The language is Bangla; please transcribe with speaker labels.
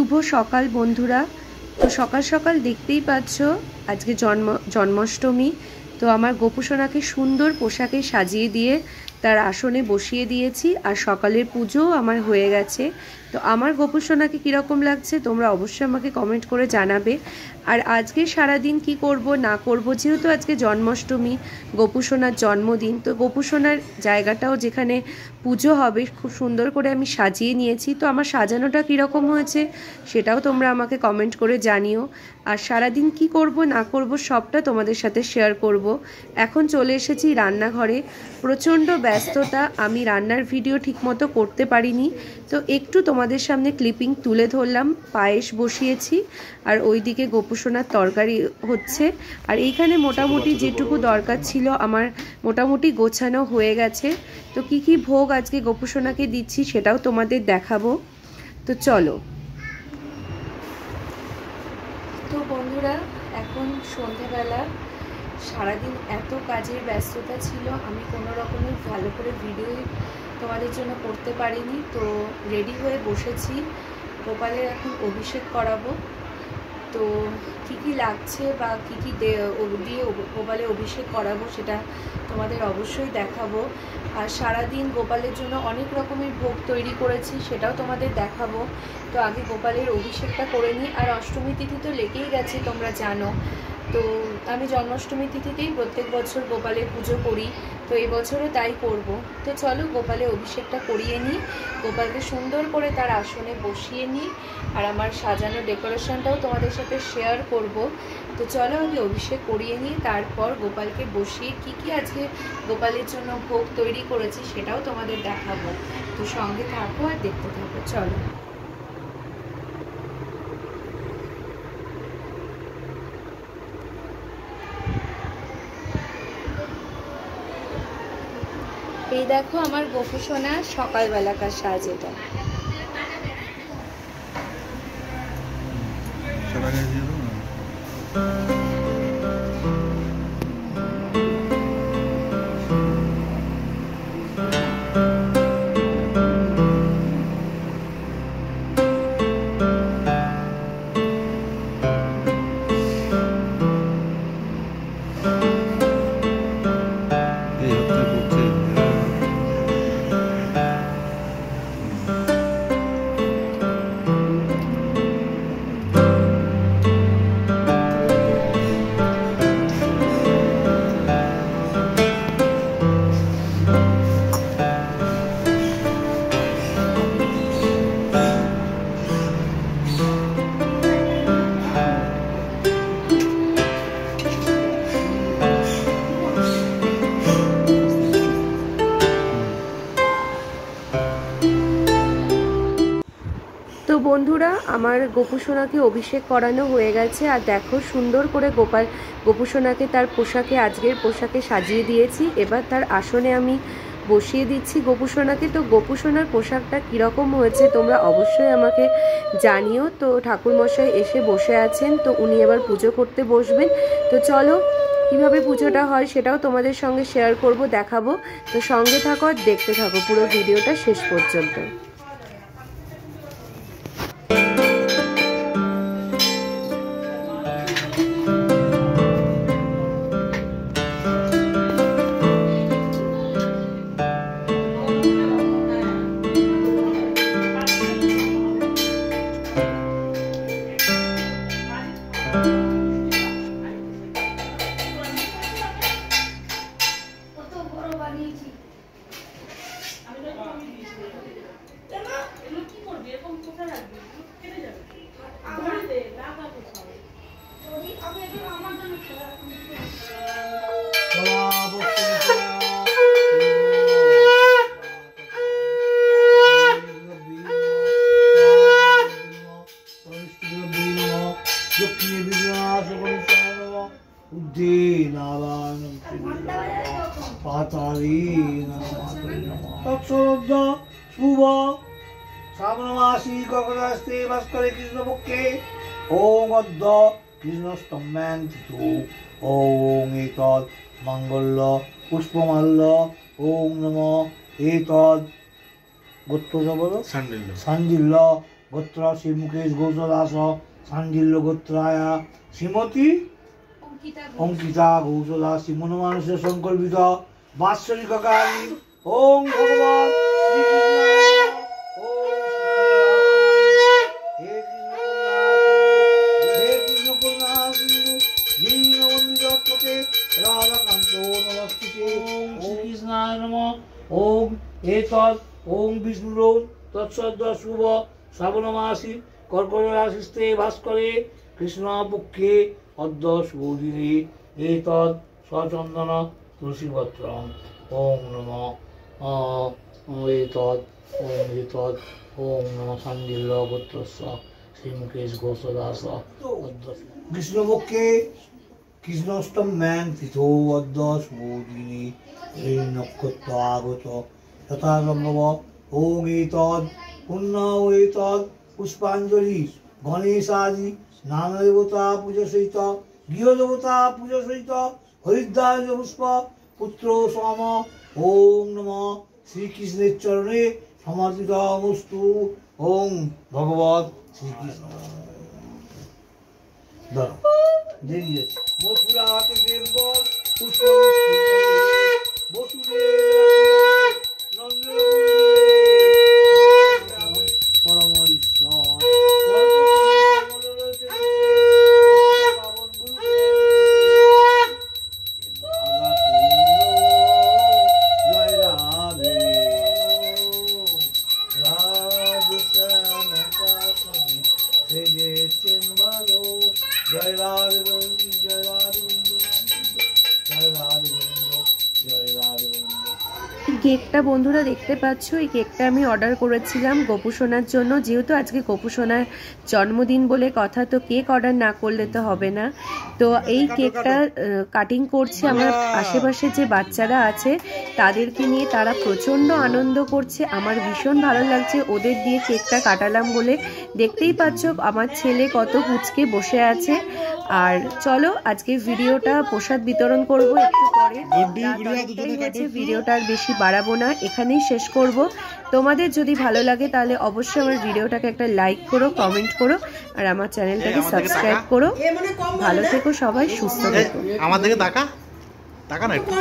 Speaker 1: শুভ সকাল বন্ধুরা। তো সকাল সকাল দেখতেই পাচ্ছ আজকে জন্মাষ্টমী। তো আমার গোপুসোনাকে সুন্দর পোশাকে সাজিয়ে দিয়ে তার আসনে বসিয়ে দিয়েছি, আর সকালের পুজোও আমার হয়ে গেছে। তো আমার গোপুসোনাকে কীরকম লাগছে তোমরা অবশ্যই আমাকে কমেন্ট করে জানাবে। আর আজকে সারাদিন কি করব না করব, যেহেতু আজকে জন্মাষ্টমী, গোপুসোনার জন্মদিন, তো গোপুসোনার জায়গাটাও যেখানে পুজো হবে খুব সুন্দর করে আমি সাজিয়ে নিয়েছি। তো আমার সাজানোটা কীরকম হয়েছে সেটাও তোমরা আমাকে কমেন্ট করে জানিও। আর সারাদিন কি করব না করব সবটা তোমাদের সাথে শেয়ার করব। এখন চলে এসেছি রান্নাঘরে, প্রচণ্ড ব্যস্ততা, আমি রান্নার ভিডিও ঠিকমতো করতে পারিনি। তো একটু তোমাদের সামনে ক্লিপিং তুলে ধরলাম। পায়েস বসিয়েছি আর ওইদিকে গোপুসোনার তরকারি হচ্ছে। আর এইখানে মোটামুটি যেটুকু দরকার ছিল আমার মোটামুটি গোছানো হয়ে গেছে। তো কি কি ভোগ আজকে গোপুসোনাকে দিচ্ছি সেটাও তোমাদের দেখাবো। তো চলো। তো বন্ধুরা, এখন সন্ধেবেলা, সারাদিন এত কাজের ব্যস্ততা ছিল, আমি কোনো রকমের ভালো করে ভিডিও তোমাদের জন্য করতে পারিনি। তো রেডি হয়ে বসেছি, গোপালের এখন অভিষেক করাবো। তো কী কী লাগছে বা কী কী দিয়ে গোপালের অভিষেক করাবো সেটা তোমাদের অবশ্যই দেখাবো। আর সারাদিন গোপালের জন্য অনেক রকমের ভোগ তৈরি করেছি, সেটাও তোমাদের দেখাবো। তো আগে গোপালের অভিষেকটা করে নিই। আর অষ্টমী তিথি তো লেগেই গেছে, তোমরা জানো। তো আমি জন্মাষ্টমী তিথিতেই প্রত্যেক বছর গোপালের পুজো করি, তো এই বছরও তাই করব। তো চলো গোপালের অভিষেকটা করিয়ে নিই, গোপালকে সুন্দর করে তার আসনে বসিয়ে নিই। আর আমার সাজানো ডেকোরেশনটাও তোমাদের সাথে শেয়ার করব। তো চলো আগে অভিষেক করিয়ে নিই, তারপর গোপালকে বসিয়ে কি কি আজকে গোপালের জন্য ভোগ তৈরি করেছি সেটাও তোমাদের দেখাবো। তো সঙ্গে থাকো আর দেখতে থাকো, চলো। এই দেখো আমার গোপুসোনা সকালবেলাকার সাজ। এটা তো বন্ধুরা, আমার গোপুসোনাকে অভিষেক করানো হয়ে গেছে। আর দেখো সুন্দর করে গোপুসোনাকে তার পোশাকে, আজকের পোশাকে সাজিয়ে দিয়েছি। এবার তার আসনে আমি বসিয়ে দিচ্ছি গোপুসোনাকে। তো গোপুসোনার পোশাকটা কীরকম হয়েছে তোমরা অবশ্যই আমাকে জানিও। তো ঠাকুরমশাই এসে বসে আছেন, তো উনি এবার পুজো করতে বসবেন। তো চলো কীভাবে পুজোটা হয় সেটাও তোমাদের সঙ্গে শেয়ার করব, দেখাবো। তো সঙ্গে থাকো আর দেখতে থাকো পুরো ভিডিওটা শেষ পর্যন্ত।
Speaker 2: শ্রাবণমাসী গগনাস্তে ভাস্করে কৃষ্ণপক্ষে ওং অদ্য কৃষ্ণস্তম্যাং তিথু ওং এতদ মঙ্গল্য পুষ্পমাল্য ওং নমঃ এতদ গোত্রটা বলো সান্ডিল্য গোত্র শ্রী মুকেশ গৌতদাস সান্ডিল্য গোত্রায় শ্রীমতী অঙ্কিতা গৌতদাস শ্রী মনমানসের সংকল্পিত বাৎসরিক কালী ওং ভগবান ओम एतद् ओम विष्णु तत्सद शुभ श्रावण मासी कर्कट राशिस्ते भास्करे कृष्ण पक्षे अद्य शुभदिने एतद् सचंदन तुलसी पत्रम् ओम नमः एतद् ओम नमः सांडिल्य गोत्रस्य श्रीमुकेश घोषदास कृष्ण पक्षे কৃষ্ণষ্টম ম্যান তিথো অদ্য শুভদিনে এই নক্ষত্র আগত যথা সম্ভব ওং এতদ পুণ্য এতদ পুষ্পাঞ্জলি গণেশাদি নানা দেবতা পূজা সহিত গৃহদেবতা পূজা সহিত হরিদ্বার পুষ্প পুত্র সম ওং নমঃ শ্রীকৃষ্ণের চরণে সমর্পিত বস্তু ওং ভগবৎ শ্রীকৃষ্ণ দেরিয়ে মথুরাতে দেবগণ পুষ্প বসুদেব পরম ঈশ্বর জয় রাধে ভালো জয় রাধে জয় রাধে জয় রাধে জয় রাধে।
Speaker 1: কেকটা বন্ধুরা দেখতে পাচ্ছ, এই কেকটা আমি অর্ডার করেছিলাম গোপুসোনার জন্য। যেহেতু আজকে গোপুসোনার জন্মদিন বলে কথা, তো কেক অর্ডার না করলে তো হবে না। তো এই কেকটা কাটিং করছে আমার আশেপাশে যে বাচ্চারা আছে তাদেরকে নিয়ে, তারা প্রচণ্ড আনন্দ করছে। আমার ভীষণ ভালো লাগছে ওদের দিয়ে কেকটা কাটালাম বলে। দেখতেই পাচ্ছ আমার ছেলে কত কুচকে বসে আছে। আর চলো আজকে ভিডিওটা প্রসাদ বিতরণ করব একটু পরে। ভিডিওটা আর বেশি বাড়াবো না, এখানেই শেষ করব। তোমাদের যদি ভালো লাগে তাহলে অবশ্যই আমার ভিডিওটাকে একটা লাইক করো, কমেন্ট করো, আর আমার চ্যানেলটাকে সাবস্ক্রাইব করো। ভালো থেকো সবাই, সুস্থ থেকো।
Speaker 3: আমার দিকে তাকা না একটু।